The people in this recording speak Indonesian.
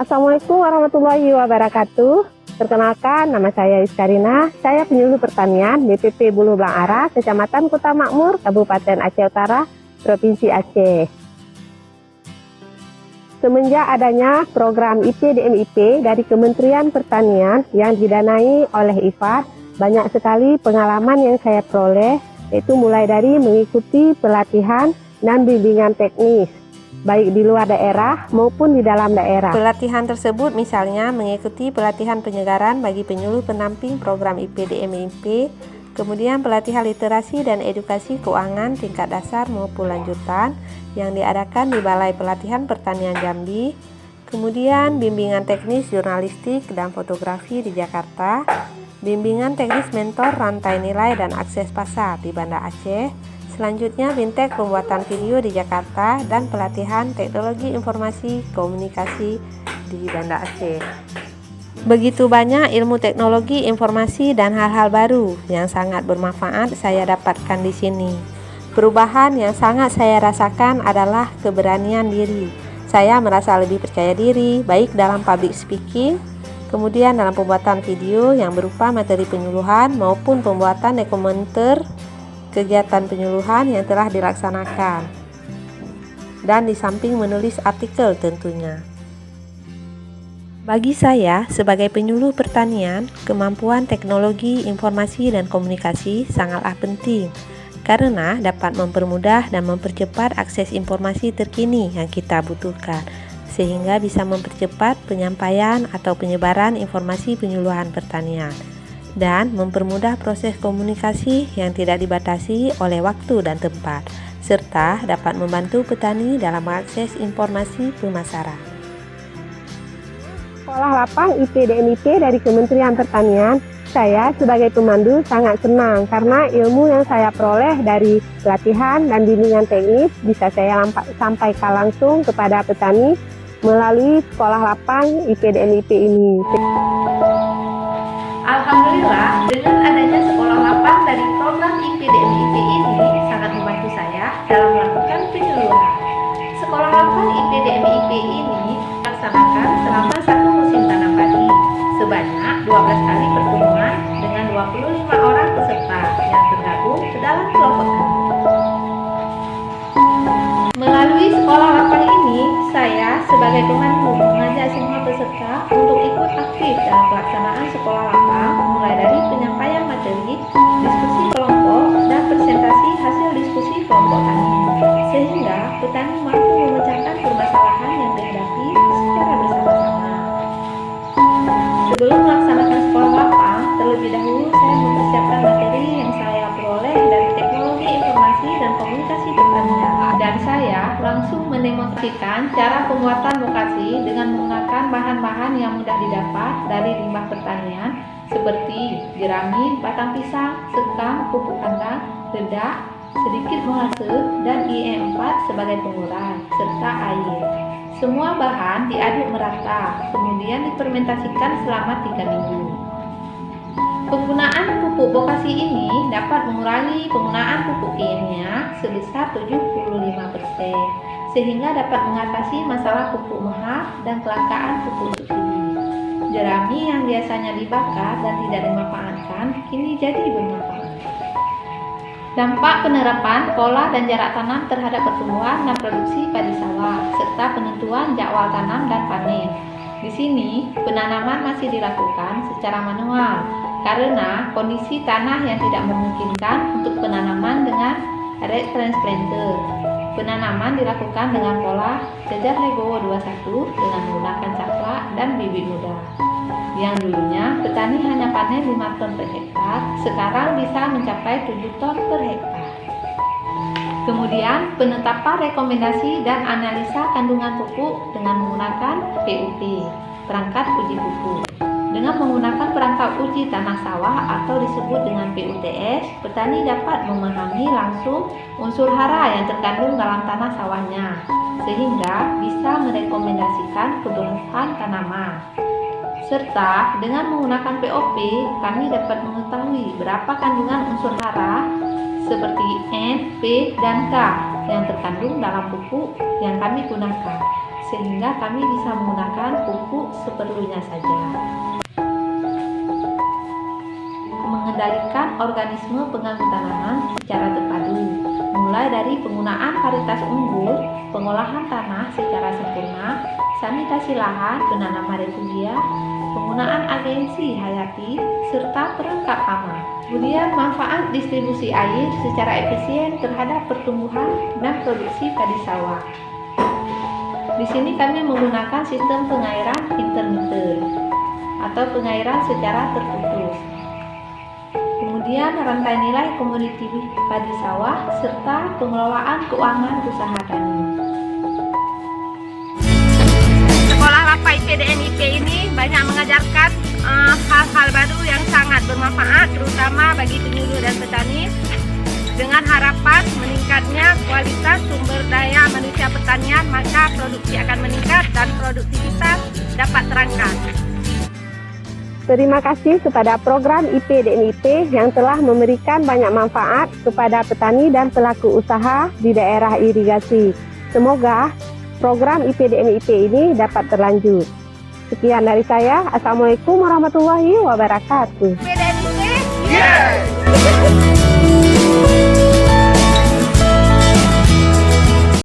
Assalamualaikum warahmatullahi wabarakatuh. Perkenalkan, nama saya Iskarina. Saya penyuluh pertanian BPP Bulu Blang Ara, Kecamatan Kota Makmur, Kabupaten Aceh Utara, Provinsi Aceh. Semenjak adanya program IPDMIP dari Kementerian Pertanian yang didanai oleh IFAD, banyak sekali pengalaman yang saya peroleh, yaitu mulai dari mengikuti pelatihan dan bimbingan teknis, baik di luar daerah maupun di dalam daerah. Pelatihan tersebut misalnya mengikuti pelatihan penyegaran bagi penyuluh pendamping program IPDMIP, kemudian pelatihan literasi dan edukasi keuangan tingkat dasar maupun lanjutan yang diadakan di Balai Pelatihan Pertanian Jambi, kemudian bimbingan teknis jurnalistik dan fotografi di Jakarta, bimbingan teknis mentor rantai nilai dan akses pasar di Banda Aceh, selanjutnya Bintek pembuatan video di Jakarta, dan pelatihan teknologi informasi komunikasi di Banda Aceh. Begitu banyak ilmu teknologi informasi dan hal-hal baru yang sangat bermanfaat saya dapatkan di sini. Perubahan yang sangat saya rasakan adalah keberanian diri. Saya merasa lebih percaya diri, baik dalam public speaking, kemudian dalam pembuatan video yang berupa materi penyuluhan maupun pembuatan dokumenter kegiatan penyuluhan yang telah dilaksanakan, dan di samping menulis artikel tentunya. Bagi saya sebagai penyuluh pertanian, kemampuan teknologi informasi dan komunikasi sangatlah penting karena dapat mempermudah dan mempercepat akses informasi terkini yang kita butuhkan, sehingga bisa mempercepat penyampaian atau penyebaran informasi penyuluhan pertanian dan mempermudah proses komunikasi yang tidak dibatasi oleh waktu dan tempat, serta dapat membantu petani dalam mengakses informasi pemasaran. Sekolah lapang IPDMIP dari Kementerian Pertanian, saya sebagai pemandu sangat senang karena ilmu yang saya peroleh dari pelatihan dan bimbingan teknis bisa saya sampaikan langsung kepada petani melalui sekolah lapang IPDMIP ini. Alhamdulillah, dengan adanya sekolah lapang dari program IPDMIP ini sangat membantu saya dalam melakukan penyuluhan. Sekolah lapang IPDMIP ini dilaksanakan selama 1 musim tanam padi, sebanyak 12 kali pertemuan dengan 25 orang peserta yang tergabung ke dalam kelompok tani. Melalui sekolah lapang ini, saya sebagai pemandu mengajak semua peserta untuk ikut aktif dalam pelaksanaan sekolah lapang, mulai dari penyampaian materi, diskusi kelompok, dan presentasi hasil diskusi kelompok tani, sehingga petani mampu memecahkan permasalahan yang dihadapi secara bersama-sama. Sebelum melaksanakan sekolah lapang, terlebih dahulu saya mempersiapkan materi yang saya peroleh dari teknologi informasi dan komunikasi pertanian, dan saya langsung mendemonstrasikan cara pembuatan lokasi dengan menggunakan bahan-bahan yang mudah didapat dari limbah pertanian seperti jerami, batang pisang, sekam, pupuk kandang, dedak, sedikit molase, dan IE4 sebagai pengurai, serta air. Semua bahan diaduk merata, kemudian difermentasikan selama 3 minggu. Penggunaan pupuk bokasi ini dapat mengurangi penggunaan pupuk kimia sebesar 75%, sehingga dapat mengatasi masalah pupuk mahal dan kelangkaan pupuk subsidi. Jerami yang biasanya dibakar dan tidak dimanfaatkan kini jadi bermanfaat. Dampak penerapan pola dan jarak tanam terhadap pertumbuhan dan produksi padi sawah, serta penentuan jadwal tanam dan panen. Di sini, penanaman masih dilakukan secara manual karena kondisi tanah yang tidak memungkinkan untuk penanaman dengan red transplanter. Penanaman dilakukan dengan pola jajar Legowo 21 dengan menggunakan caplak dan bibit muda. Yang dulunya petani hanya panen 5 ton per hektar, sekarang bisa mencapai 7 ton per hektar. Kemudian penetapan rekomendasi dan analisa kandungan pupuk dengan menggunakan PUP, perangkat uji pupuk. Dengan menggunakan perangkat uji tanah sawah atau disebut dengan PUTS, petani dapat memahami langsung unsur hara yang terkandung dalam tanah sawahnya, sehingga bisa merekomendasikan keberhasilan tanaman. Serta dengan menggunakan POP, kami dapat mengetahui berapa kandungan unsur hara seperti N, P, dan K yang terkandung dalam pupuk yang kami gunakan, sehingga kami bisa menggunakan pupuk seperlunya saja. Mengendalikan organisme pengganggu tanaman secara terpadu, mulai dari penggunaan varietas unggul, pengolahan tanah secara sempurna, sanitasi lahan, penanaman refugia, penggunaan agensi hayati, serta perangkap aman. Kemudian manfaat distribusi air secara efisien terhadap pertumbuhan dan produksi padi sawah. Di sini kami menggunakan sistem pengairan intermittent atau pengairan secara terputus. Kemudian rantai nilai komoditi padi sawah serta pengelolaan keuangan usaha tani. Sekolah Lapai IPDN-IP ini banyak mengajarkan hal-hal baru yang sangat bermanfaat, terutama bagi penyuluh dan petani, dengan harapan meningkatnya kualitas sumber daya manusia pertanian, maka produksi akan meningkat dan produktivitas dapat terangkat. Terima kasih kepada program IPDN-IP yang telah memberikan banyak manfaat kepada petani dan pelaku usaha di daerah irigasi. Semoga program IPDN-IP ini dapat terlanjut. Sekian dari saya. Assalamualaikum warahmatullahi wabarakatuh. IPDN-IP, yes!